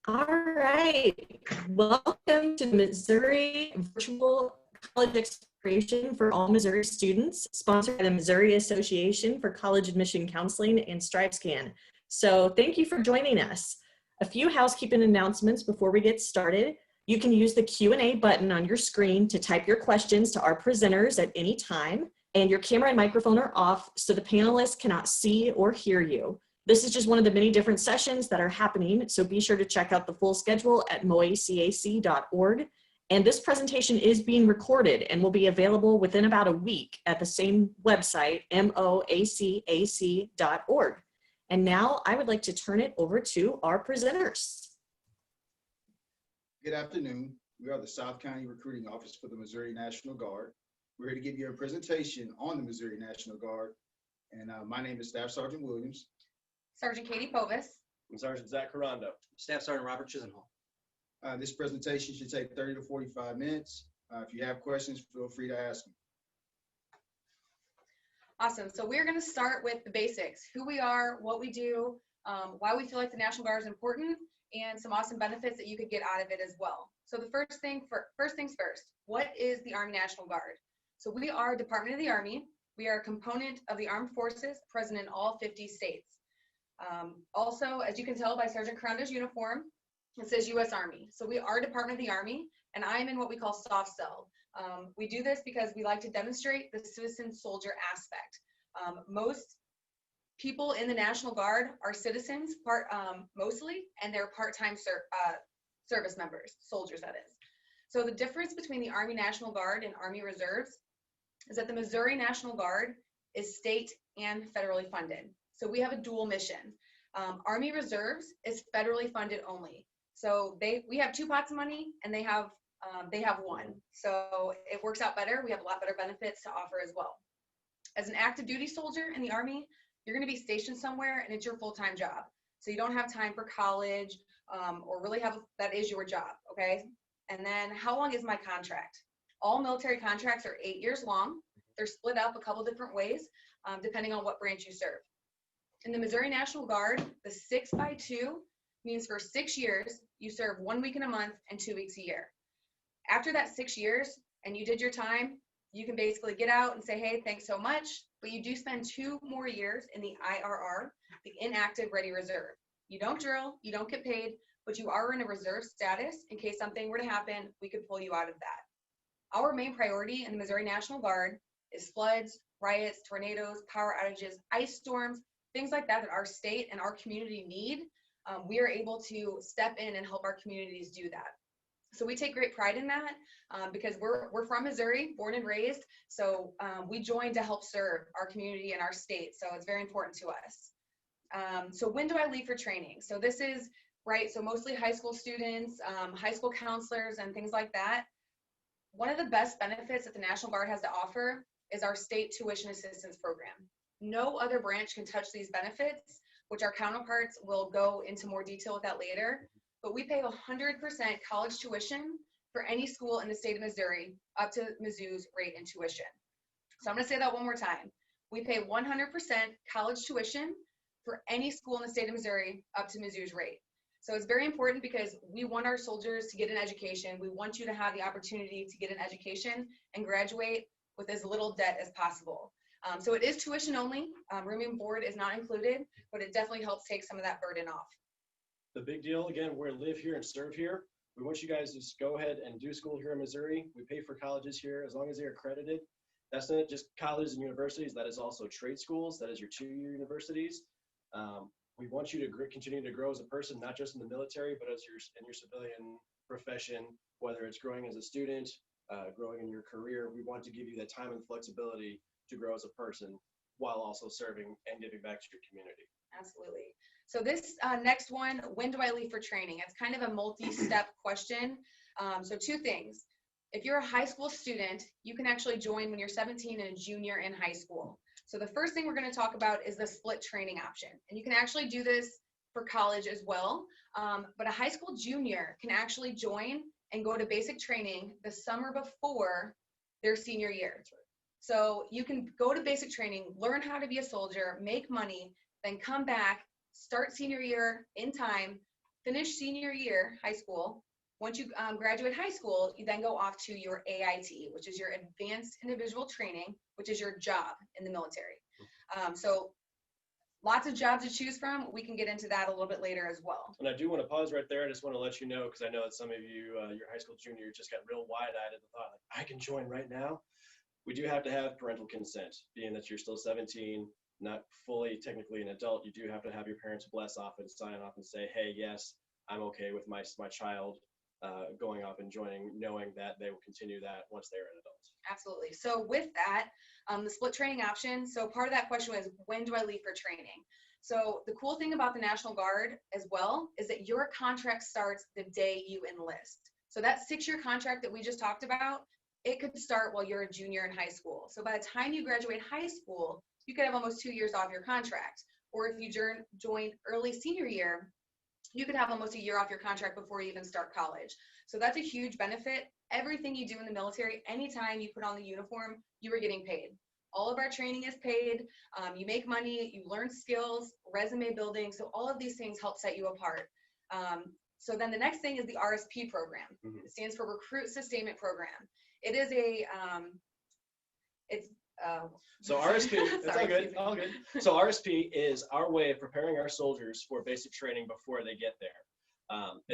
All right, welcome to the Missouri Virtual College Exploration for all Missouri students, sponsored by the Missouri Association for College Admission Counseling and StripeScan. So thank you for joining us. A few housekeeping announcements before we get started. You can use the Q&A button on your screen to type your questions to our presenters at any time, and your camera and microphone are off so the panelists cannot see or hear you. This is just one of the many different sessions that are happening, so be sure to check out the full schedule at moacac.org. And this presentation is being recorded and will be available within about a week at the same website, moacac.org. And now I would like to turn it over to our presenters. Good afternoon. We are the South County Recruiting Office for the Missouri National Guard. We're here to give you a presentation on the Missouri National Guard. And my name is Staff Sergeant Williams. Sergeant Katie Povis. And Sergeant Zach Carando. Staff Sergeant Robert Chisenhall. This presentation should take 30 to 45 minutes. If you have questions, feel free to ask them. Awesome. So we're going to start with the basics: who we are, what we do, why we feel like the National Guard is important, and some awesome benefits that you could get out of it as well. So the first things first, what is the Army National Guard? So we are a Department of the Army. We are a component of the Armed Forces present in all 50 states. Also, as you can tell by Sergeant Carando's uniform, it says U.S. Army. So we are Department of the Army, and I'm in what we call soft cell. We do this because we like to demonstrate the citizen soldier aspect. Most people in the National Guard are citizens, mostly, and they're part-time service members, soldiers that is. So the difference between the Army National Guard and Army Reserves is that the Missouri National Guard is state and federally funded. So we have a dual mission. Army Reserves is federally funded only. So we have two pots of money, and they have one. So it works out better. We have a lot better benefits to offer as well. As an active duty soldier in the Army, you're going to be stationed somewhere, and it's your full-time job. So you don't have time for college or really that is your job, okay? And then how long is my contract? All military contracts are 8 years long. They're split up a couple different ways depending on what branch you serve. In the Missouri National Guard, the 6x2 means for 6 years, you serve 1 week in a month and 2 weeks a year. After that 6 years and you did your time, you can basically get out and say, hey, thanks so much, but you do spend 2 more years in the IRR, the Inactive Ready Reserve. You don't drill, you don't get paid, but you are in a reserve status in case something were to happen, we could pull you out of that. Our main priority in the Missouri National Guard is floods, riots, tornadoes, power outages, ice storms, things like that our state and our community need. We are able to step in and help our communities do that. So we take great pride in that because we're from Missouri, born and raised. So we joined to help serve our community and our state. So it's very important to us. So when do I leave for training? So this is, right, so mostly high school students, high school counselors and things like that. One of the best benefits that the National Guard has to offer is our state tuition assistance program. No other branch can touch these benefits, which our counterparts will go into more detail with that later. But we pay 100% college tuition for any school in the state of Missouri up to Mizzou's rate in tuition. So I'm going to say that one more time. We pay 100% college tuition for any school in the state of Missouri up to Mizzou's rate. So it's very important because we want our soldiers to get an education. We want you to have the opportunity to get an education and graduate with as little debt as possible. So it is tuition only. Room and board is not included, but it definitely helps take some of that burden off. The big deal, again, we live here and serve here. We want you guys to just go ahead and do school here in Missouri. We pay for colleges here as long as they're accredited. That's not just colleges and universities. That is also trade schools. That is your 2-year universities. We want you to continue to grow as a person, not just in the military, but as in your civilian profession, whether it's growing as a student, growing in your career. We want to give you that time and flexibility to grow as a person while also serving and giving back to your community. Absolutely. So this next one, when do I leave for training? It's kind of a multi-step question. So 2 things. If you're a high school student, you can actually join when you're 17 and a junior in high school. So the first thing we're going to talk about is the split training option. And you can actually do this for college as well. But a high school junior can actually join and go to basic training the summer before their senior year. So you can go to basic training, learn how to be a soldier, make money, then come back, start senior year in time, finish senior year, high school. Once you graduate high school, you then go off to your AIT, which is your Advanced Individual Training, which is your job in the military. So lots of jobs to choose from. We can get into that a little bit later as well. And I do want to pause right there. I just want to let you know, because I know that some of you, your high school junior, just got real wide-eyed at the thought, like, I can join right now. We do have to have parental consent, being that you're still 17, not fully technically an adult. You do have to have your parents bless off and sign off and say, hey, yes, I'm okay with my child going off and joining, knowing that they will continue that once they're an adult. Absolutely. So with that, the split training option. So part of that question was, when do I leave for training? So the cool thing about the National Guard as well is that your contract starts the day you enlist. So that 6-year contract that we just talked about, it could start while you're a junior in high school. So by the time you graduate high school, you could have almost 2 years off your contract. Or if you join early senior year, you could have almost a year off your contract before you even start college. So that's a huge benefit. Everything you do in the military, anytime you put on the uniform, you are getting paid. All of our training is paid. You make money, you learn skills, resume building. So all of these things help set you apart. So then the next thing is the RSP program. It stands for Recruit Sustainment Program. It is a, so RSP, it's all good. So RSP is our way of preparing our soldiers for basic training before they get there.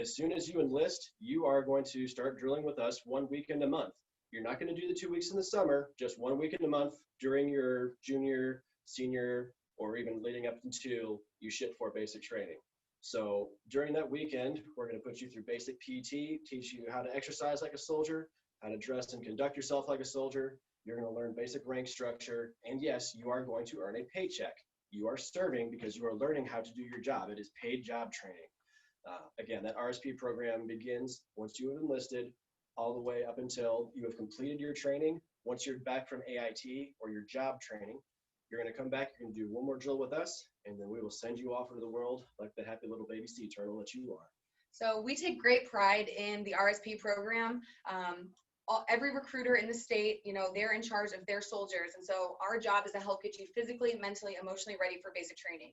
As soon as you enlist, you are going to start drilling with us 1 weekend a month. You're not going to do the 2 weeks in the summer, just 1 weekend a month during your junior, senior, or even leading up until you ship for basic training. So during that weekend, we're going to put you through basic PT, teach you how to exercise like a soldier, how to dress and conduct yourself like a soldier. You're going to learn basic rank structure. And yes, you are going to earn a paycheck. You are serving because you are learning how to do your job. It is paid job training. Again, that RSP program begins once you have enlisted all the way up until you have completed your training. Once you're back from AIT or your job training, you're going to come back, you're going to do one more drill with us, and then we will send you off into the world like the happy little baby sea turtle that you are. So we take great pride in the RSP program. Every recruiter in the state, they're in charge of their soldiers. And so our job is to help get you physically, mentally, emotionally ready for basic training.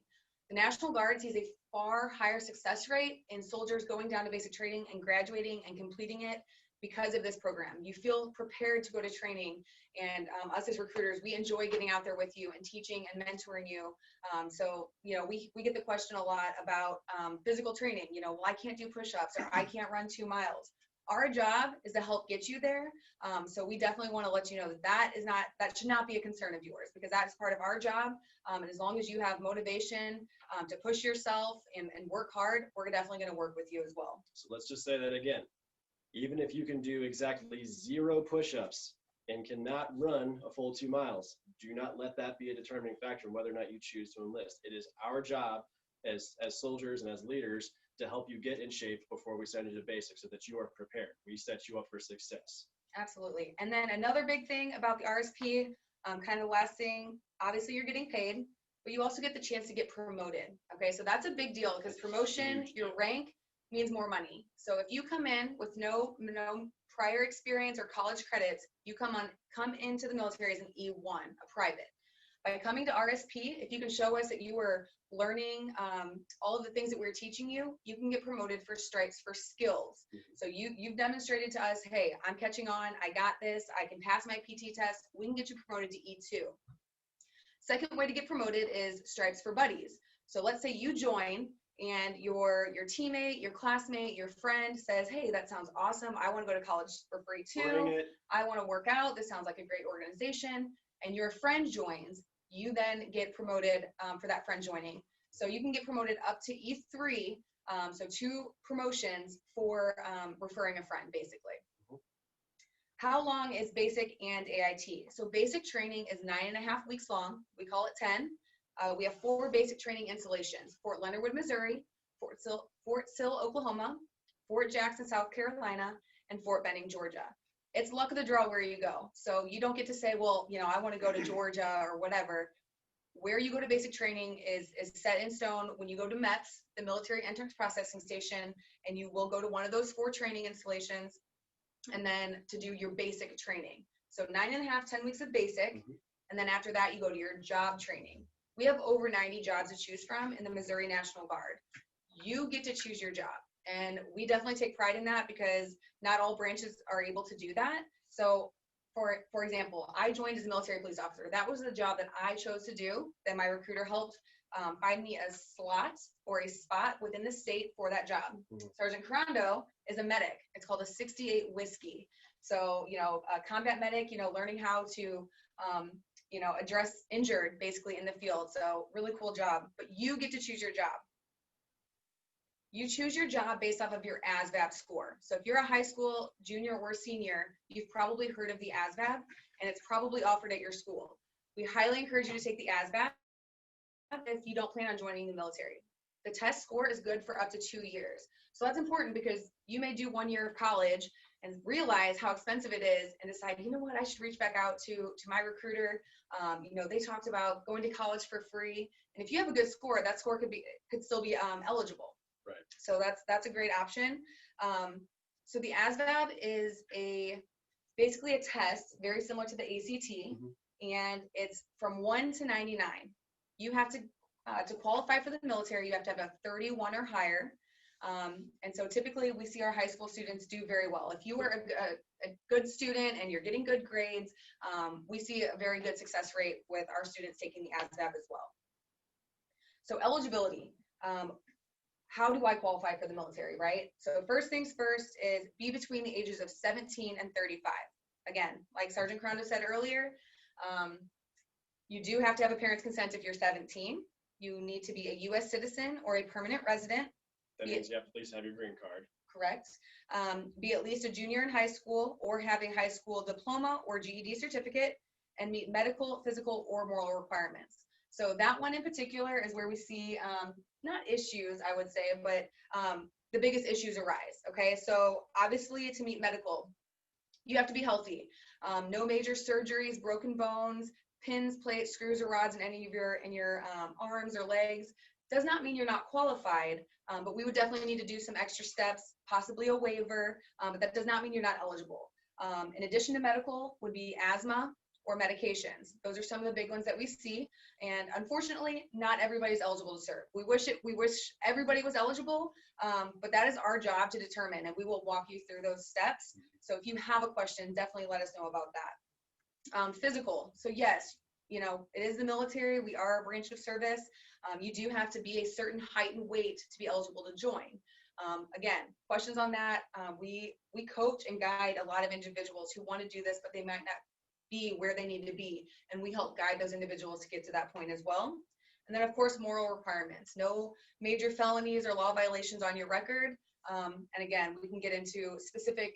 The National Guard sees a far higher success rate in soldiers going down to basic training and graduating and completing it because of this program. You feel prepared to go to training, and us as recruiters, we enjoy getting out there with you and teaching and mentoring you. So we get the question a lot about physical training. Well, I can't do push-ups, or I can't run 2 miles. Our job is to help get you there. So we definitely want to let you know that that should not be a concern of yours, because that is part of our job. And as long as you have motivation to push yourself and work hard, we're definitely going to work with you as well. So let's just say that again. Even if you can do exactly 0 push-ups and cannot run a full 2 miles, do not let that be a determining factor in whether or not you choose to enlist. It is our job as soldiers and as leaders to help you get in shape before we send you to basics so that you are prepared. We set you up for success. Absolutely. And then another big thing about the RSP, kind of the last thing, obviously you're getting paid, but you also get the chance to get promoted. Okay, so that's a big deal, because promotion, your rank, means more money. So if you come in with no prior experience or college credits, you come into the military as an E1, a private. By coming to RSP, if you can show us that you were learning all of the things that we were teaching you, you can get promoted for stripes for skills. So you've demonstrated to us, hey, I'm catching on, I got this, I can pass my PT test, we can get you promoted to E2. Second way to get promoted is stripes for buddies. So let's say you join and your teammate, your classmate, your friend says, hey, that sounds awesome, I want to go to college for free too, I want to work out, this sounds like a great organization, and your friend joins, you then get promoted for that friend joining. So you can get promoted up to E3, so 2 promotions for referring a friend, basically. How long is basic and AIT? So basic training is 9.5 weeks long. We call it 10. We have 4 basic training installations: Fort Leonard Wood, Missouri, Fort Sill, Oklahoma, Fort Jackson, South Carolina, and Fort Benning, Georgia. It's luck of the draw where you go. So you don't get to say, well, I want to go to Georgia or whatever. Where you go to basic training is set in stone when you go to MEPS, the Military Entrance Processing Station, and you will go to one of those 4 training installations, and then to do your basic training. So 9.5, 10 weeks of basic, and then after that, you go to your job training. We have over 90 jobs to choose from in the Missouri National Guard. You get to choose your job. And we definitely take pride in that because not all branches are able to do that. So for example, I joined as a military police officer. That was the job that I chose to do, that my recruiter helped find me a slot or a spot within the state for that job. Sergeant Carando is a medic. It's called a 68 Whiskey. So, a combat medic, learning how to, address injured basically in the field. So really cool job, but you get to choose your job. You choose your job based off of your Asvab score. So if you're a high school junior or senior, you've probably heard of the Asvab, and it's probably offered at your school. We highly encourage you to take the Asvab if you don't plan on joining the military. The test score is good for up to 2 years. So that's important because you may do 1 year of college and realize how expensive it is and decide, you know what, I should reach back out to my recruiter. They talked about going to college for free. And if you have a good score, that score could still be eligible. Right. So that's a great option. So the Asvab is basically a test very similar to the ACT, and it's from 1 to 99. You have to qualify for the military, you have to have a 31 or higher. And so typically we see our high school students do very well. If you are a good student and you're getting good grades, we see a very good success rate with our students taking the Asvab as well. So eligibility. How do I qualify for the military, right? So first things first is be between the ages of 17 and 35. Again, like Sergeant Carando said earlier, you do have to have a parent's consent if you're 17. You need to be a U.S. citizen or a permanent resident. That means you have to at least have your green card. Correct. Be at least a junior in high school or have a high school diploma or GED certificate and meet medical, physical, or moral requirements. So that one in particular is where we see, not issues, I would say, but the biggest issues arise, okay? So obviously to meet medical, you have to be healthy. No major surgeries, broken bones, pins, plates, screws, or rods in any of your arms or legs. Does not mean you're not qualified, but we would definitely need to do some extra steps, possibly a waiver, but that does not mean you're not eligible. In addition to medical would be asthma or medications. Those are some of the big ones that we see, and unfortunately, not everybody's eligible to serve. We wish everybody was eligible, but that is our job to determine, and we will walk you through those steps. So if you have a question, definitely let us know about that. Physical. So yes, it is the military. We are a branch of service. You do have to be a certain height and weight to be eligible to join. Again, questions on that. We coach and guide a lot of individuals who want to do this, but they might not be where they need to be, and we help guide those individuals to get to that point as well. And then of course, moral requirements. No major felonies or law violations on your record. And again, we can get into specific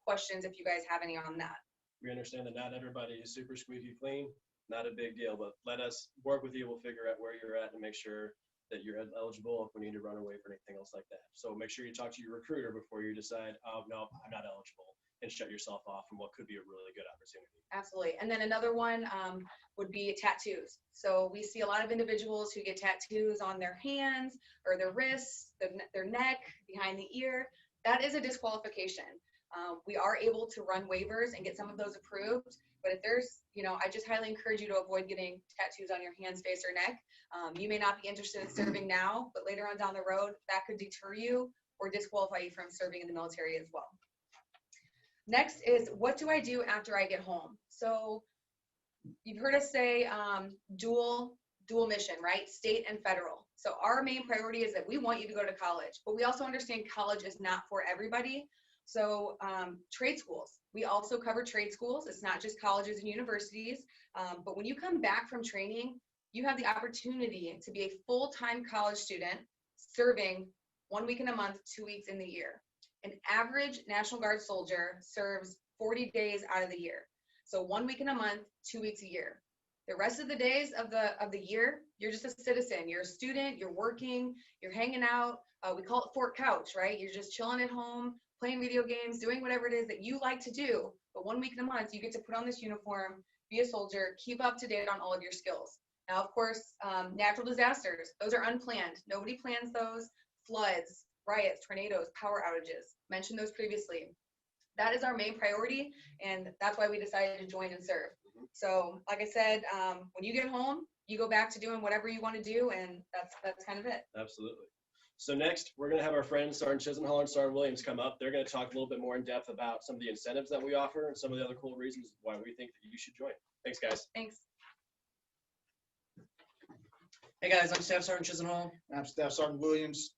questions if you guys have any on that. We understand that not everybody is super squeaky clean. Not a big deal, but let us work with you. We'll figure out where you're at and make sure that you're eligible if we need to run away for anything else like that. So make sure you talk to your recruiter before you decide, oh, no, I'm not eligible, and shut yourself off from what could be a really good opportunity. Absolutely. And then another one would be tattoos. So we see a lot of individuals who get tattoos on their hands or their wrists, their neck, behind the ear. That is a disqualification. We are able to run waivers and get some of those approved, but if there's, I just highly encourage you to avoid getting tattoos on your hands, face, or neck. You may not be interested in serving now, but later on down the road, that could deter you or disqualify you from serving in the military as well. Next is, what do I do after I get home? So you've heard us say dual mission, right? State and federal. So our main priority is that we want you to go to college, but we also understand college is not for everybody. So trade schools, we also cover trade schools. It's not just colleges and universities, but when you come back from training, you have the opportunity to be a full-time college student serving 1 week in a month, 2 weeks in the year. An average National Guard soldier serves 40 days out of the year. So 1 week in a month, 2 weeks a year. The rest of the days of the year, you're just a citizen. You're a student, you're working, you're hanging out. We call it Fort Couch, right? You're just chilling at home, playing video games, doing whatever it is that you like to do. But 1 week in a month, you get to put on this uniform, be a soldier, keep up to date on all of your skills. Now, of course, natural disasters, those are unplanned. Nobody plans those. Floods, riots, tornadoes, power outages, mentioned those previously. That is our main priority, and that's why we decided to join and serve. So, like I said, when you get home, you go back to doing whatever you want to do, and that's kind of it. Absolutely. So next, we're going to have our friends Sergeant Chisenhall and Sergeant Williams come up. They're going to talk a little bit more in depth about some of the incentives that we offer and some of the other cool reasons why we think that you should join. Thanks, guys. Thanks. Hey guys, I'm Staff Sergeant Chisenhall. I'm Staff Sergeant Williams.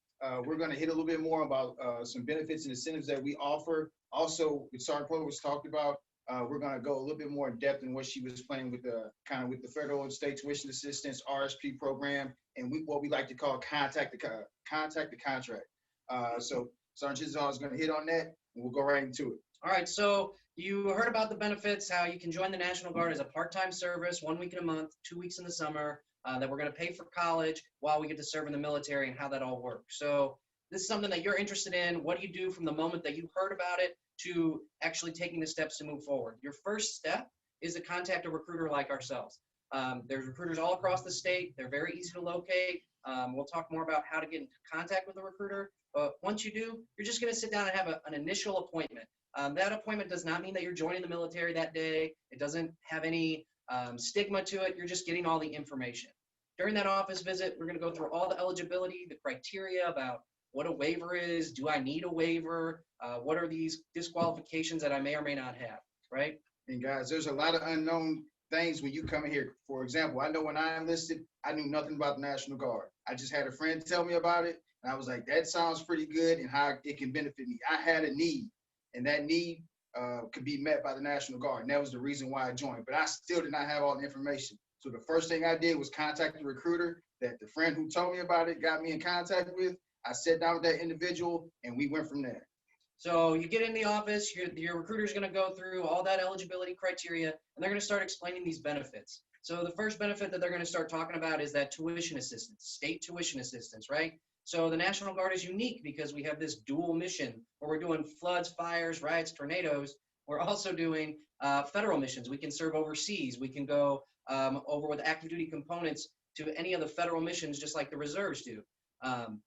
We're going to hit a little bit more about some benefits and incentives that we offer. Also, what Sergeant Poe was talking about, we're going to go a little bit more in depth in what she was playing with the with the federal and state tuition assistance RSP program, and what we like to call contact the contract. So Sergeant Chisenhall is going to hit on that, and we'll go right into it. All right, so you heard about the benefits, how you can join the National Guard as a part-time service, 1 week in a month, 2 weeks in the summer, that we're going to pay for college while we get to serve in the military, and how that all works. So this is something that you're interested in. What do you do from the moment that you heard about it to actually taking the steps to move forward? Your first step is to contact a recruiter like ourselves. There's recruiters all across the state. They're very easy to locate. We'll talk more about how to get into contact with a recruiter. But once you do, you're just going to sit down and have an initial appointment. That appointment does not mean that you're joining the military that day. It doesn't have any stigma to it. You're just getting all the information. During that office visit, we're going to go through all the eligibility, the criteria about what a waiver is. Do I need a waiver? What are these disqualifications that I may or may not have, right? And guys, there's a lot of unknown things when you come in here. For example, I know when I enlisted, I knew nothing about the National Guard. I just had a friend tell me about it, and I was like, that sounds pretty good and how it can benefit me. I had a need, and that need could be met by the National Guard, and that was the reason why I joined. But I still did not have all the information. So the first thing I did was contact the recruiter that the friend who told me about it got me in contact with. I sat down with that individual, and we went from there. So you get in the office, your recruiter is going to go through all that eligibility criteria, and they're going to start explaining these benefits. So the first benefit that they're going to start talking about is that tuition assistance, state tuition assistance, right? So the National Guard is unique because we have this dual mission where we're doing floods, fires, riots, tornadoes. We're also doing federal missions. We can serve overseas. We can go over with active duty components to any of the federal missions, just like the reserves do.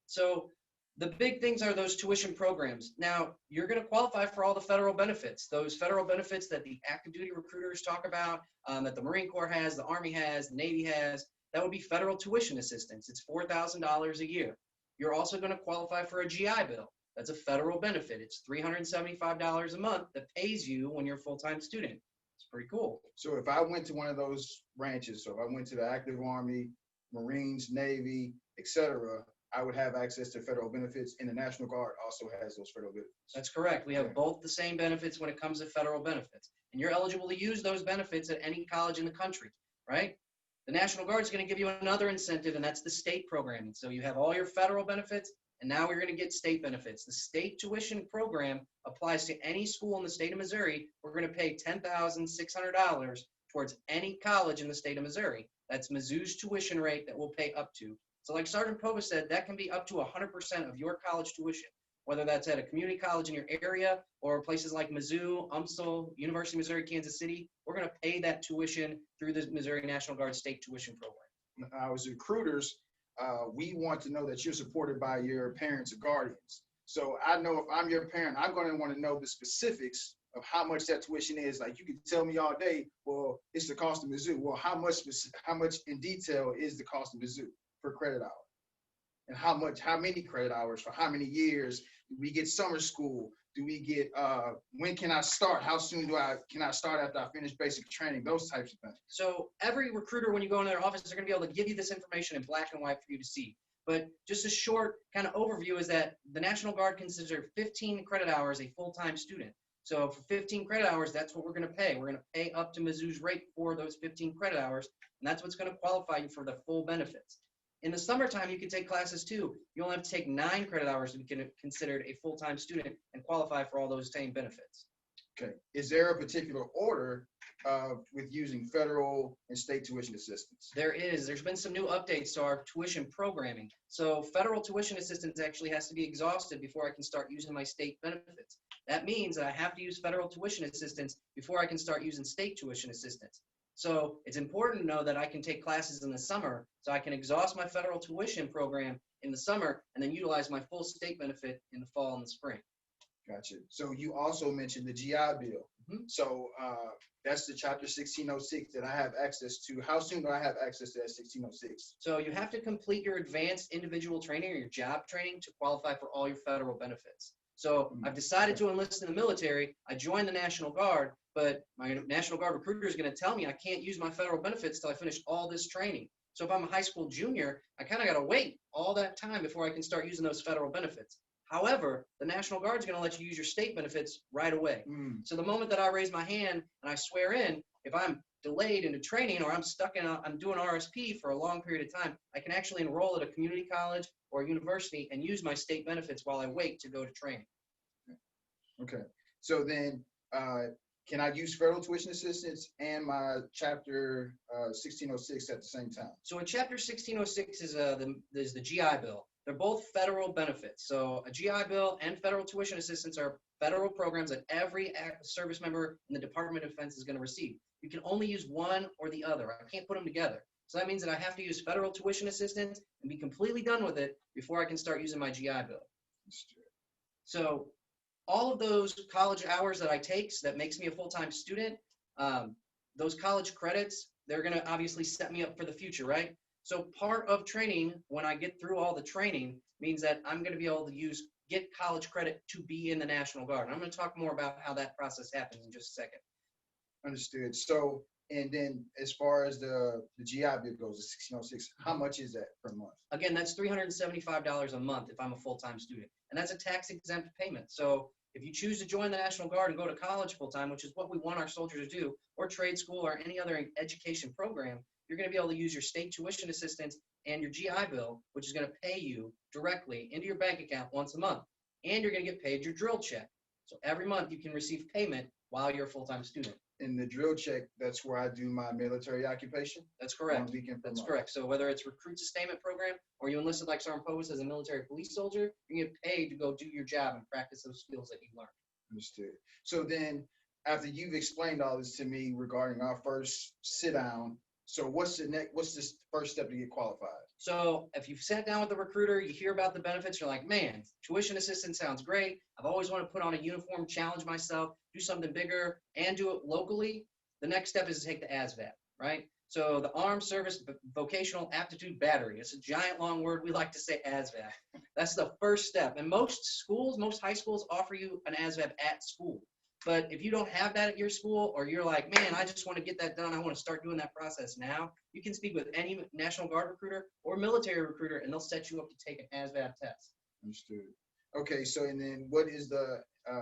So the big things are those tuition programs. Now, you're going to qualify for all the federal benefits, those federal benefits that the active duty recruiters talk about, that the Marine Corps has, the Army has, the Navy has. That would be federal tuition assistance. It's $4,000 a year. You're also going to qualify for a GI Bill. That's a federal benefit. It's $375 a month that pays you when you're a full-time student. It's pretty cool. So if I went to one of those branches, so if I went to the active Army, Marines, Navy, etc., I would have access to federal benefits, and the National Guard also has those federal benefits. That's correct. We have both the same benefits when it comes to federal benefits. And you're eligible to use those benefits at any college in the country, right? The National Guard is going to give you another incentive, and that's the state programming. So you have all your federal benefits, and now we're going to get state benefits. The state tuition program applies to any school in the state of Missouri. We're going to pay $10,600 towards any college in the state of Missouri. That's Mizzou's tuition rate that we'll pay up to. So like Sergeant Pova said, that can be up to 100% of your college tuition, whether that's at a community college in your area or places like Mizzou, UMSL, University of Missouri, Kansas City. We're going to pay that tuition through the Missouri National Guard state tuition program. As recruiters, we want to know that you're supported by your parents or guardians. So I know if I'm your parent, I'm going to want to know the specifics of how much that tuition is. Like you can tell me all day, well, it's the cost of Mizzou. Well, how much in detail is the cost of Mizzou per credit hour? And how many credit hours for how many years? Do we get summer school? Do we get, when can I start? How soon can I start after I finish basic training? Those types of things. So every recruiter, when you go in their office, they're going to be able to give you this information in black and white for you to see. But just a short kind of overview is that the National Guard considers 15 credit hours a full-time student. So for 15 credit hours, that's what we're going to pay. We're going to pay up to Mizzou's rate for those 15 credit hours, and that's what's going to qualify you for the full benefits. In the summertime, you can take classes too. You only have to take 9 credit hours to be considered a full-time student and qualify for all those same benefits. Okay. Is there a particular order with using federal and state tuition assistance? There is. There's been some new updates to our tuition programming. So federal tuition assistance actually has to be exhausted before I can start using my state benefits. That means that I have to use federal tuition assistance before I can start using state tuition assistance. So it's important to know that I can take classes in the summer so I can exhaust my federal tuition program in the summer and then utilize my full state benefit in the fall and the spring. Gotcha. So you also mentioned the GI Bill. So that's the chapter 1606 that I have access to. How soon do I have access to that 1606? So you have to complete your advanced individual training or your job training to qualify for all your federal benefits. So I've decided to enlist in the military. I joined the National Guard, but my National Guard recruiter is going to tell me I can't use my federal benefits till I finish all this training. So if I'm a high school junior, I kind of got to wait all that time before I can start using those federal benefits. However, the National Guard is going to let you use your state benefits right away. So the moment that I raise my hand and I swear in, if I'm delayed into training or I'm stuck in I'm doing RSP for a long period of time, I can actually enroll at a community college or a university and use my state benefits while I wait to go to training. Okay. So then can I use federal tuition assistance and my chapter 1606 at the same time? So a chapter 1606 is the GI Bill. They're both federal benefits. So a GI Bill and federal tuition assistance are federal programs that every service member in the Department of Defense is going to receive. You can only use one or the other. I can't put them together. So that means that I have to use federal tuition assistance and be completely done with it before I can start using my GI Bill. So all of those college hours that I take, so that makes me a full-time student, those college credits, they're going to obviously set me up for the future, right? So part of training, when I get through all the training, means that I'm going to be able to get college credit to be in the National Guard. And I'm going to talk more about how that process happens in just a second. Understood. So, and then as far as the GI Bill goes, the 1606, how much is that per month? Again, that's $375 a month if I'm a full-time student. And that's a tax-exempt payment. So if you choose to join the National Guard and go to college full-time, which is what we want our soldiers to do, or trade school or any other education program, you're going to be able to use your state tuition assistance and your GI Bill, which is going to pay you directly into your bank account once a month. And you're going to get paid your drill check. So every month you can receive payment while you're a full-time student. In the drill check, that's where I do my military occupation? That's correct. 1 weekend per That's month. correct. So whether it's recruit sustainment program or you enlisted like Sergeant Post as a military police soldier, you get paid to go do your job and practice those skills that you learned. Understood. So then after you've explained all this to me regarding our first sit down, so what's the first step to get qualified? So if you've sat down with the recruiter, you hear about the benefits, you're like, man, tuition assistance sounds great. I've always wanted to put on a uniform, challenge myself, do something bigger, and do it locally. The next step is to take the Asvab, right? So the Armed Service Vocational Aptitude Battery. It's a giant long word. We like to say Asvab. That's the first step. And most schools, most high schools offer you an Asvab at school. But if you don't have that at your school, or you're like, man, I just want to get that done, I want to start doing that process now, you can speak with any National Guard recruiter or military recruiter, and they'll set you up to take an ASVAB test. Understood. Okay, so and then what is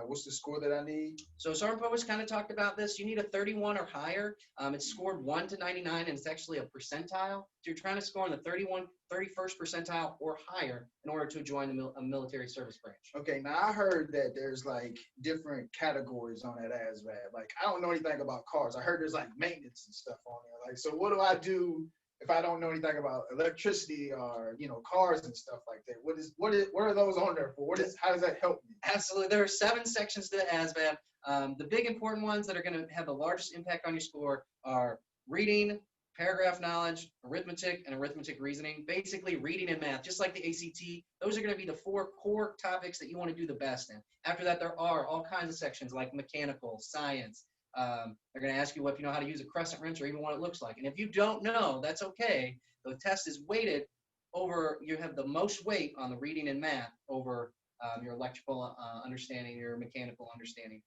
what's the score that I need? So Sergeant Povis kind of talked about this. You need a 31 or higher. It's scored 1 to 99, and it's actually a percentile. So you're trying to score in the 31st percentile or higher in order to join a military service branch. Okay, now I heard that there's like different categories on that ASVAB. Like I don't know anything about cars. I heard there's like maintenance and stuff on there. Like, so what do I do if I don't know anything about electricity or cars and stuff like that? What are those on there for? How does that help me? Absolutely. There are 7 sections to the ASVAB. The big important ones that are going to have the largest impact on your score are reading, paragraph knowledge, arithmetic, and arithmetic reasoning. Basically reading and math, just like the ACT. Those are going to be the 4 core topics that you want to do the best in. After that, there are all kinds of sections like mechanical, science. They're going to ask you if you know how to use a crescent wrench or even what it looks like. And if you don't know, that's okay. The test is weighted over, you have the most weight on the reading and math over your electrical understanding, your mechanical understanding.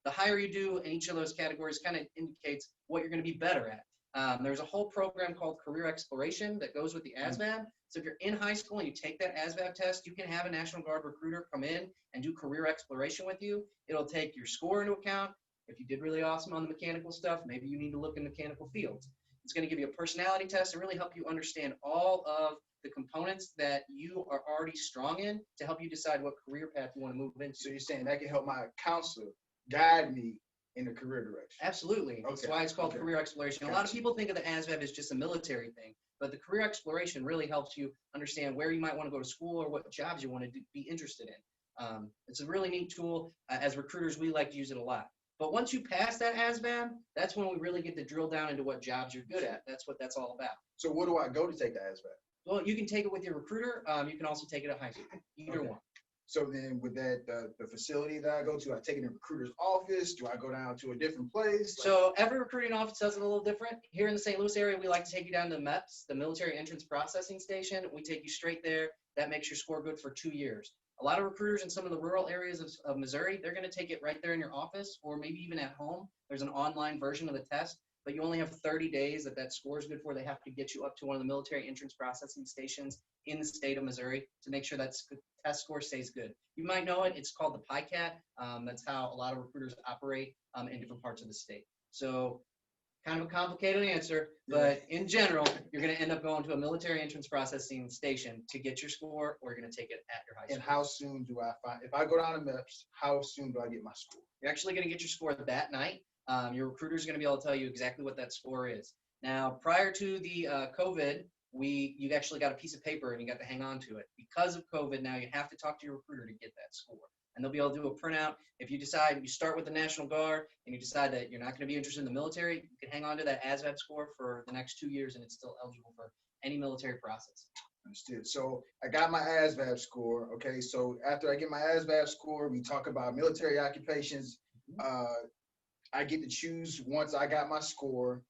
The higher you do in each of those categories kind of indicates what you're going to be better at. There's a whole program called Career Exploration that goes with the ASVAB. So if you're in high school and you take that ASVAB test, you can have a National Guard recruiter come in and do career exploration with you. It'll take your score into account. If you did really awesome on the mechanical stuff, maybe you need to look in mechanical fields. It's going to give you a personality test and really help you understand all of the components that you are already strong in to help you decide what career path you want to move into. So you're saying that can help my counselor guide me in a career direction? Absolutely. That's why it's called career exploration. A lot of people think of the ASVAB as just a military thing, but the career exploration really helps you understand where you might want to go to school or what jobs you want to be interested in. It's a really neat tool. As recruiters, we like to use it a lot. But once you pass that ASVAB, that's when we really get to drill down into what jobs you're good at. That's what that's all about. So where do I go to take the ASVAB? Well, you can take it with your recruiter. You can also take it at high school, either one. So then with that, the facility that I go to, I take it in a recruiter's office. Do I go down to a different place? So every recruiting office does it a little different. Here in the St. Louis area, we like to take you down to MEPS, the Military Entrance Processing Station. We take you straight there. That makes your score good for 2 years. A lot of recruiters in some of the rural areas of Missouri, they're going to take it right there in your office or maybe even at home. There's an online version of the test, but you only have 30 days that score is good for. They have to get you up to one of the military entrance processing stations in the state of Missouri to make sure that test score stays good. You might know it. It's called the PICAT. That's how a lot of recruiters operate in different parts of the state. So kind of a complicated answer, but in general, you're going to end up going to a military entrance processing station to get your score, or you're going to take it at your high school. And how soon do I find, if I go down to MEPS, how soon do I get my score? You're actually going to get your score that night. Your recruiter is going to be able to tell you exactly what that score is. Now, prior to the COVID, you actually got a piece of paper and you got to hang on to it. Because of COVID, now you have to talk to your recruiter to get that score. And they'll be able to do a printout. If you decide, you start with the National Guard and you decide that you're not going to be interested in the military, you can hang on to that Asvab score for the next 2 years and it's still eligible for any military process. Understood. So I got my ASVAB score. Okay. So after I get my ASVAB score, we talk about military occupations. I get to choose once I got my score.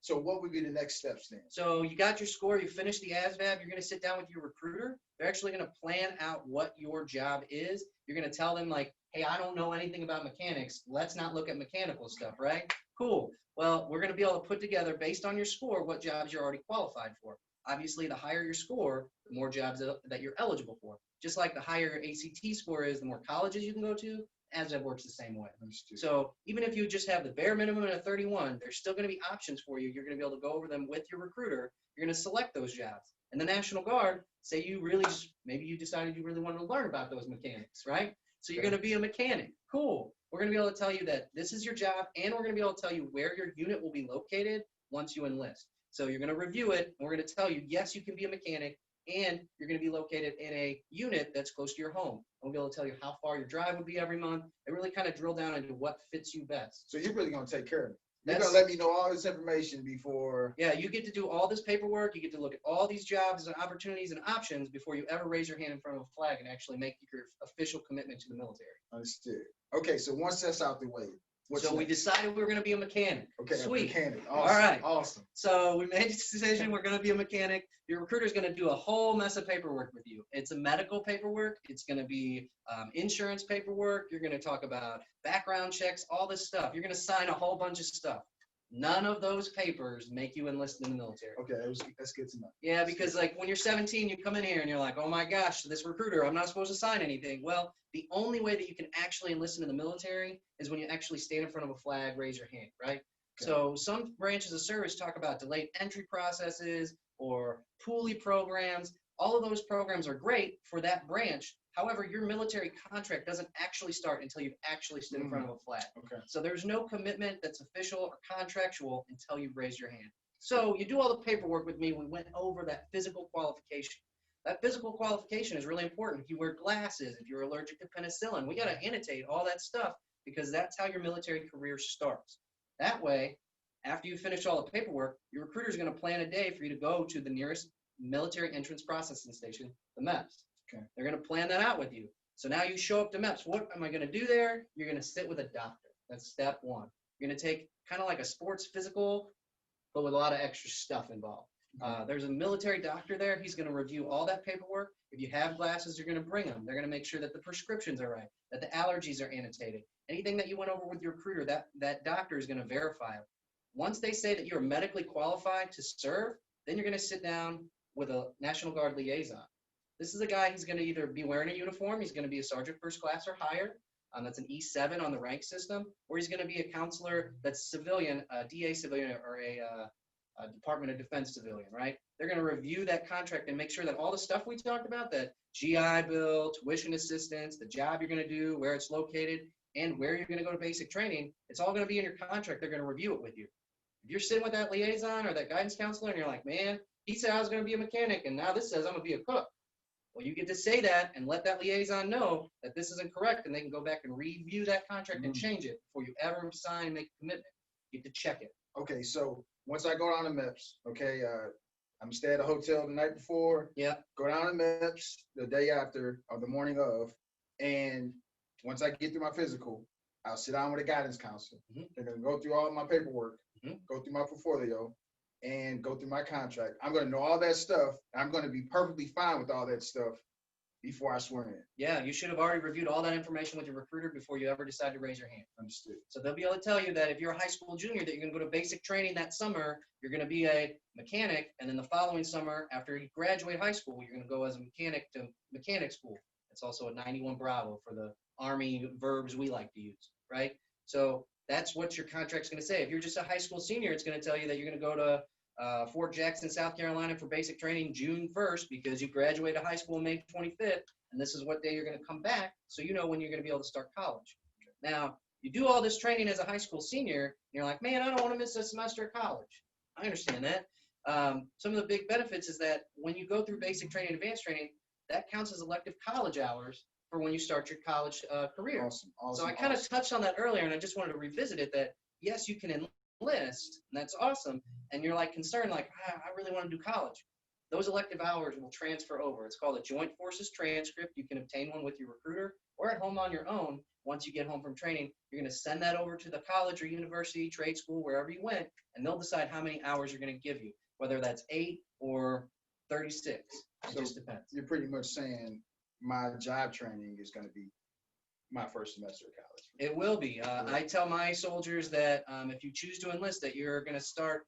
So what would be the next steps then? So you got your score, you finished the ASVAB, you're going to sit down with your recruiter. They're actually going to plan out what your job is. You're going to tell them like, hey, I don't know anything about mechanics. Let's not look at mechanical stuff, right? Cool. Well, we're going to be able to put together based on your score what jobs you're already qualified for. Obviously, the higher your score, the more jobs that you're eligible for. Just like the higher your ACT score is, the more colleges you can go to. Asvab works the same way. So even if you just have the bare minimum and a 31, there's still going to be options for you. You're going to be able to go over them with your recruiter. You're going to select those jobs. And the National Guard, say you really, maybe you decided you really wanted to learn about those mechanics, right? So you're going to be a mechanic. Cool. We're going to be able to tell you that this is your job, and we're going to be able to tell you where your unit will be located once you enlist. So you're going to review it, and we're going to tell you, yes, you can be a mechanic, and you're going to be located in a unit that's close to your home. We'll be able to tell you how far your drive would be every month and really kind of drill down into what fits you best. So you're really going to take care of me. You're going to let me know all this information before. Yeah, you get to do all this paperwork. You get to look at all these jobs and opportunities and options before you ever raise your hand in front of a flag and actually make your official commitment to the military. Understood. Okay, so once that's out the way, we decided we were going to be a mechanic. Okay, sweet. A mechanic. Awesome. All right. Awesome. So we made this decision. We're going to be a mechanic. Your recruiter is going to do a whole mess of paperwork with you. It's a medical paperwork. It's going to be insurance paperwork. You're going to talk about background checks, all this stuff. You're going to sign a whole bunch of stuff. None of those papers make you enlist in the military. Okay, that's good to know. Yeah, because like when you're 17, you come in here and you're like, oh my gosh, this recruiter, I'm not supposed to sign anything. Well, the only way that you can actually enlist in the military is when you actually stand in front of a flag, raise your hand, right? Okay. So some branches of service talk about delayed entry processes or poolee programs. All of those programs are great for that branch. However, your military contract doesn't actually start until you've actually stood in front of a flag. Okay. So there's no commitment that's official or contractual until you've raised your hand. So you do all the paperwork with me. We went over that physical qualification. That physical qualification is really important. If you wear glasses, if you're allergic to penicillin, we got to annotate all that stuff because that's how your military career starts. That way, after you finish all the paperwork, your recruiter is going to plan a day for you to go to the nearest military entrance processing station, the MEPS. Okay. They're going to plan that out with you. So now you show up to MEPS. What am I going to do there? You're going to sit with a doctor. That's step one. You're going to take kind of like a sports physical, but with a lot of extra stuff involved. There's a military doctor there. He's going to review all that paperwork. If you have glasses, you're going to bring them. They're going to make sure that the prescriptions are right, that the allergies are annotated. Anything that you went over with your recruiter, that doctor is going to verify it. Once they say that you're medically qualified to serve, then you're going to sit down with a National Guard liaison. This is a guy who's going to either be wearing a uniform, he's going to be a sergeant first class or higher, that's an E7 on the rank system, or he's going to be a counselor that's civilian, a DA civilian, or a Department of Defense civilian, right? They're going to review that contract and make sure that all the stuff we talked about, that GI Bill, tuition assistance, the job you're going to do, where it's located, and where you're going to go to basic training, it's all going to be in your contract. They're going to review it with you. If you're sitting with that liaison or that guidance counselor and you're like, man, he said I was going to be a mechanic, and now this says I'm going to be a cook. Well, you get to say that and let that liaison know that this isn't correct, and they can go back and review that contract and change it before you ever sign and make a commitment. You get to check it. Okay, so once I go down to MEPS, okay, I'm gonna stay at a hotel the night before, Yep. go down to MEPS the day after or the morning of, and once I get through my physical, I'll sit down with a guidance counselor. They're gonna go through all my paperwork, go through my portfolio, and go through my contract. I'm gonna know all that stuff. I'm gonna be perfectly fine with all that stuff before I swear in. Yeah, you should have already reviewed all that information with your recruiter before you ever decide to raise your hand. Understood. So they'll be able to tell you that if you're a high school junior, that you're gonna go to basic training that summer, you're gonna be a mechanic, and then the following summer, after you graduate high school, you're gonna go as a mechanic to mechanic school. It's also a 91 Bravo for the Army verbs we like to use, right? So that's what your contract's gonna say. If you're just a high school senior, it's gonna tell you that you're gonna go to Fort Jackson, South Carolina for basic training June 1st because you graduated high school May 25th, and this is what day you're going to come back, so you know when you're going to be able to start college. Now, you do all this training as a high school senior, and you're like, man, I don't want to miss a semester of college. I understand that. Some of the big benefits is that when you go through basic training and advanced training, that counts as elective college hours for when you start your college career. Awesome. So I kind of touched on that earlier, and I just wanted to revisit it that, yes, you can enlist, and that's awesome, and you're like concerned, like, I really want to do college. Those elective hours will transfer over. It's called a Joint Forces transcript. You can obtain one with your recruiter or at home on your own. Once you get home from training, you're going to send that over to the college or university, trade school, wherever you went, and they'll decide how many hours you're going to give you, whether that's 8 or 36. It just depends. You're pretty much saying my job training is going to be my first semester of college. It will be. I tell my soldiers that if you choose to enlist, that you're going to start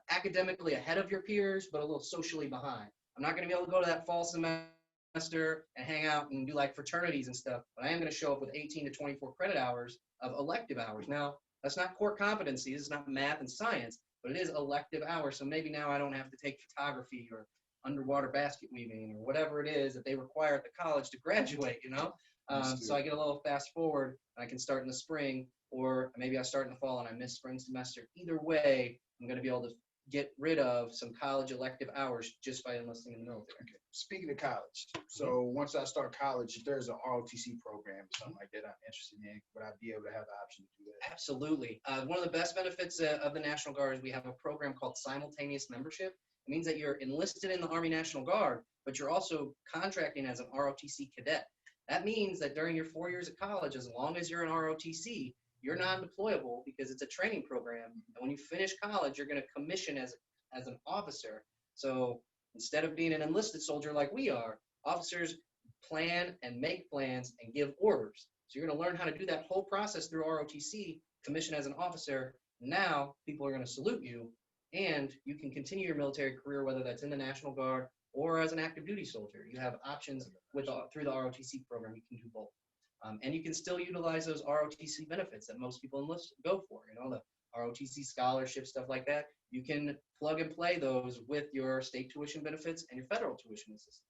academically ahead of your peers, but a little socially behind. I'm not going to be able to go to that fall semester and hang out and do like fraternities and stuff, but I am going to show up with 18 to 24 credit hours of elective hours. Now, that's not core competencies, it's not math and science, but it is elective hours. So maybe now I don't have to take photography or underwater basket weaving or whatever it is that they require at the college to graduate, you know? So I get a little fast forward and I can start in the spring, or maybe I start in the fall and I miss spring semester. Either way, I'm going to be able to get rid of some college elective hours just by enlisting in the military. Okay. Speaking of college, so once I start college, if there's an ROTC program or something like that I'm interested in, would I be able to have the option to do that? Absolutely. One of the best benefits of the National Guard is we have a program called Simultaneous Membership. It means that you're enlisted in the Army National Guard, but you're also contracting as an ROTC cadet. That means that during your 4 years of college, as long as you're an ROTC, you're non-deployable because it's a training program. And when you finish college, you're going to commission as an officer. So instead of being an enlisted soldier like we are, officers plan and make plans and give orders. So you're going to learn how to do that whole process through ROTC, commission as an officer. Now people are going to salute you, and you can continue your military career, whether that's in the National Guard or as an active duty soldier. You have options through the ROTC program. You can do both. And you can still utilize those ROTC benefits that most people go for, you know, the ROTC scholarship, stuff like that. You can plug and play those with your state tuition benefits and your federal tuition assistance.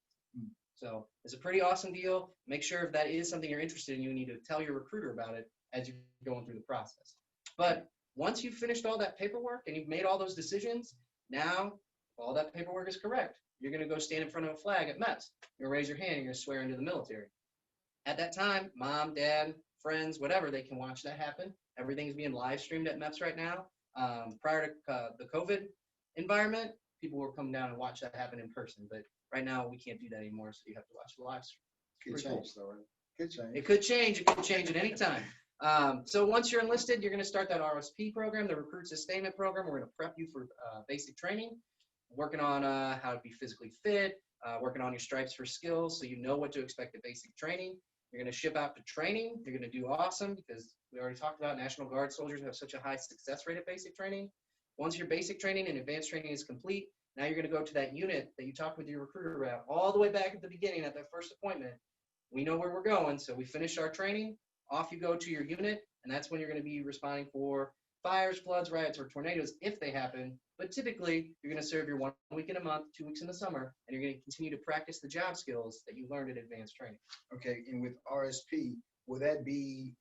So it's a pretty awesome deal. Make sure if that is something you're interested in, you need to tell your recruiter about it as you're going through the process. But once you've finished all that paperwork and you've made all those decisions, now all that paperwork is correct. You're going to go stand in front of a flag at MEPS. You're going to raise your hand. You're going to swear into the military. At that time, mom, dad, friends, whatever, they can watch that happen. Everything's being live streamed at MEPS right now. Prior to the COVID environment, people were coming down and watch that happen in person. But right now, we can't do that anymore, so you have to watch the live stream. Could change, though, right? Could change. It could change. It could change at any time. So once you're enlisted, you're going to start that Rsp program, the Recruit Sustainment Program. We're going to prep you for basic training, working on how to be physically fit, working on your stripes for skills so you know what to expect at basic training. You're going to ship out to training. You're going to do awesome because we already talked about National Guard soldiers have such a high success rate at basic training. Once your basic training and advanced training is complete, now you're going to go to that unit that you talked with your recruiter about all the way back at the beginning at that first appointment. We know where we're going, so we finish our training. Off you go to your unit, and that's when you're going to be responding for fires, floods, riots, or tornadoes if they happen. But typically, you're going to serve your 1 week in a month, 2 weeks in the summer, and you're going to continue to practice the job skills that you learned at advanced training. Okay, and with RSP, will that be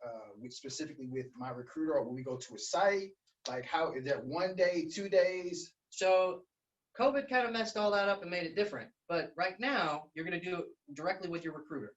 specifically with my recruiter, or will we go to a site? Like, how is that 1 day, 2 days? So COVID kind of messed all that up and made it different. But right now, you're going to do it directly with your recruiter.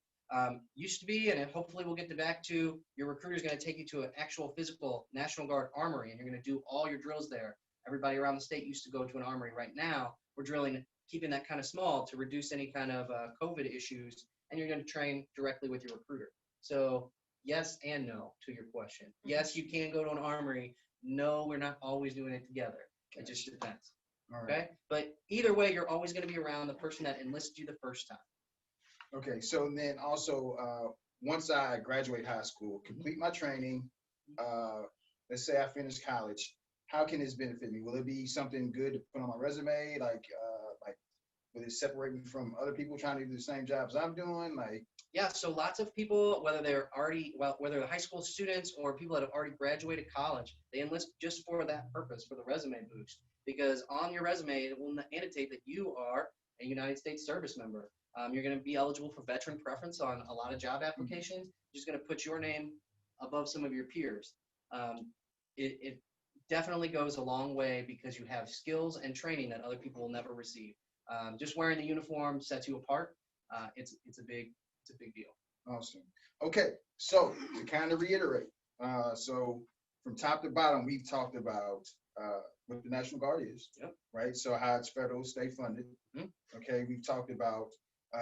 Used to be, and hopefully we'll get back to, your recruiter is going to take you to an actual physical National Guard armory, and you're going to do all your drills there. Everybody around the state used to go to an armory. Right now, we're drilling, keeping that kind of small to reduce any kind of COVID issues, and you're going to train directly with your recruiter. So yes and no to your question. Yes, you can go to an armory. No, we're not always doing it together. It just depends. All right. Okay, but either way, you're always going to be around the person that enlisted you the first time. Okay, so then also, once I graduate high school, complete my training, let's say I finish college, how can this benefit me? Will it be something good to put on my resume? Like will it separate me from other people trying to do the same jobs I'm doing? Like, yeah, so lots of people, whether they're high school students or people that have already graduated college, they enlist just for that purpose, for the resume boost. Because on your resume, it will annotate that you are a United States service member. You're going to be eligible for veteran preference on a lot of job applications. You're just going to put your name above some of your peers. It definitely goes a long way because you have skills and training that other people will never receive. Just wearing the uniform sets you apart. It's a big deal. awesome. Okay, so to kind of reiterate, so from top to bottom, we've talked about what the National Guard is, Yep. right? So how it's federal, state funded. Mhm. Okay, we've talked about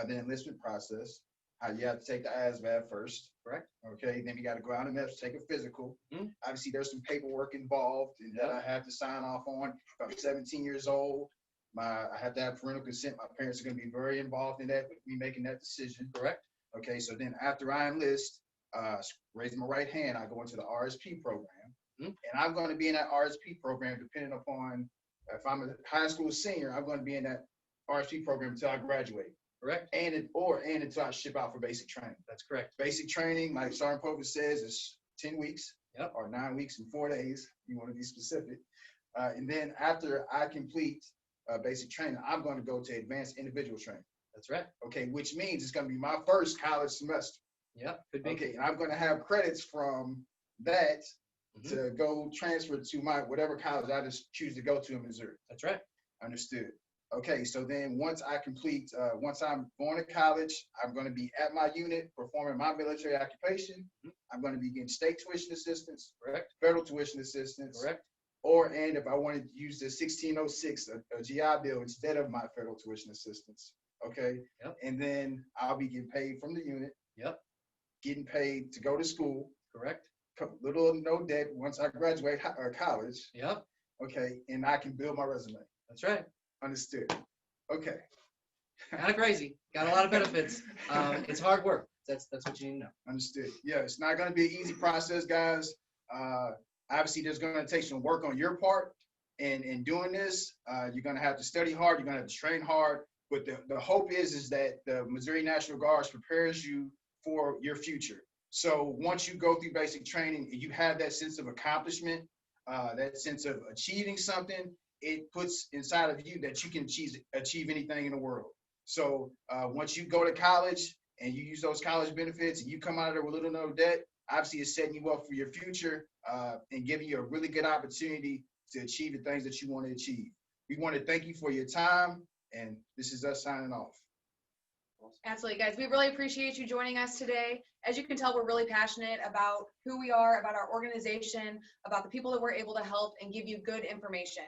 the enlistment process, how you have to take the Asvab first. Correct. Okay, then you got to go out and take a physical. Mhm. Obviously, there's some paperwork involved and that I have to sign off on. If I'm 17 years old, I have to have parental consent. My parents are going to be very involved in that, with me making that decision. Correct. Okay, so then after I enlist, raise my right hand, I go into the Rsp Program. Mhm. And I'm going to be in that Rsp Program depending upon if I'm a high school senior, I'm going to be in that Rsp Program until I graduate. Correct. And until I ship out for basic training. That's correct. Basic training, like Sergeant Provis says, is 10 weeks. Yep. Or 9 weeks and 4 days. You want to be specific. And then after I complete basic training, I'm going to go to advanced individual training. That's right. Okay, which means it's going to be my first college semester. Yep. Could be. Okay, and I'm going to have credits from that to go transfer to my whatever college I just choose to go to in Missouri. That's right. Understood. Okay, so then once I'm going to college, I'm going to be at my unit performing my military occupation. I'm going to be getting state tuition assistance, Correct. federal tuition assistance, Correct. and if I wanted to use the 1606, a GI Bill instead of my federal tuition assistance. Okay. Yep. And then I'll be getting paid from the unit. Yep. Getting paid to go to school. Correct. Little or no debt once I graduate college. Yep. Okay. And I can build my resume. That's right. Understood. Okay. Kind of crazy. Got a lot of benefits. It's hard work. That's what you need to know. Understood. Yeah, it's not going to be an easy process, guys. Obviously, there's going to take some work on your part. And in doing this, you're going to have to study hard. You're going to have to train hard. But the hope is that the Missouri National Guard prepares you for your future. So once you go through basic training, you have that sense of accomplishment, that sense of achieving something. It puts inside of you that you can achieve anything in the world. So once you go to college and you use those college benefits and you come out of there with little or no debt, obviously it's setting you up for your future and giving you a really good opportunity to achieve the things that you want to achieve. We want to thank you for your time, and this is us signing off. Absolutely, guys. We really appreciate you joining us today. As you can tell, we're really passionate about who we are, about our organization, about the people that we're able to help and give you good information.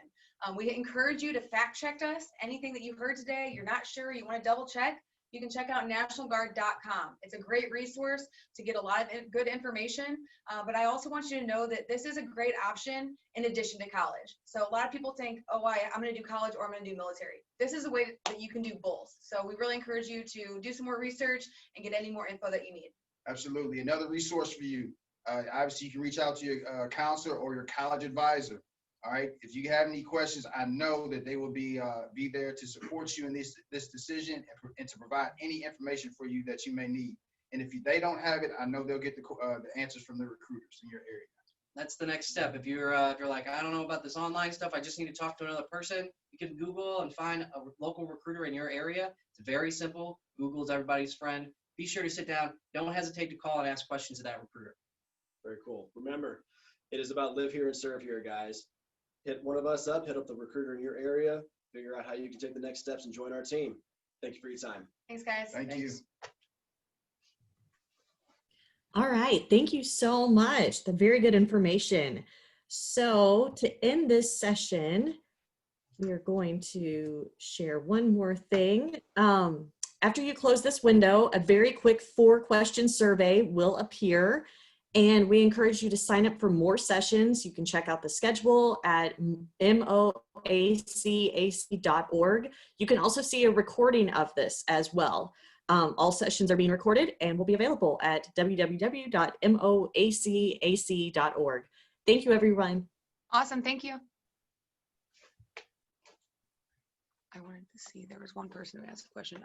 We encourage you to fact check us. Anything that you've heard today, you're not sure, you want to double check, you can check out nationalguard.com. It's a great resource to get a lot of good information. But I also want you to know that this is a great option in addition to college. So a lot of people think, oh, I'm going to do college or I'm going to do military. This is a way that you can do both. So we really encourage you to do some more research and get any more info that you need. Absolutely. Another resource for you. Obviously, you can reach out to your counselor or your college advisor. All right. If you have any questions, I know that they will be there to support you in this decision and to provide any information for you that you may need. And if they don't have it, I know they'll get the answers from the recruiters in your area. That's the next step. If you're like, I don't know about this online stuff, I just need to talk to another person, you can Google and find a local recruiter in your area. It's very simple. Google's everybody's friend. Be sure to sit down. Don't hesitate to call and ask questions of that recruiter. Very cool. Remember, it is about live here and serve here, guys. Hit one of us up, hit up the recruiter in your area, figure out how you can take the next steps and join our team. Thank you for your time. Thanks, guys. Thank you. All right, thank you so much. The very good information. So to end this session, we are going to share one more thing. After you close this window, a very quick 4-question survey will appear, and we encourage you to sign up for more sessions. You can check out the schedule at moacac.org. You can also see a recording of this as well. All sessions are being recorded and will be available at www.moacac.org. Thank you, everyone. Awesome, thank you. I wanted to see, there was one person who asked a question.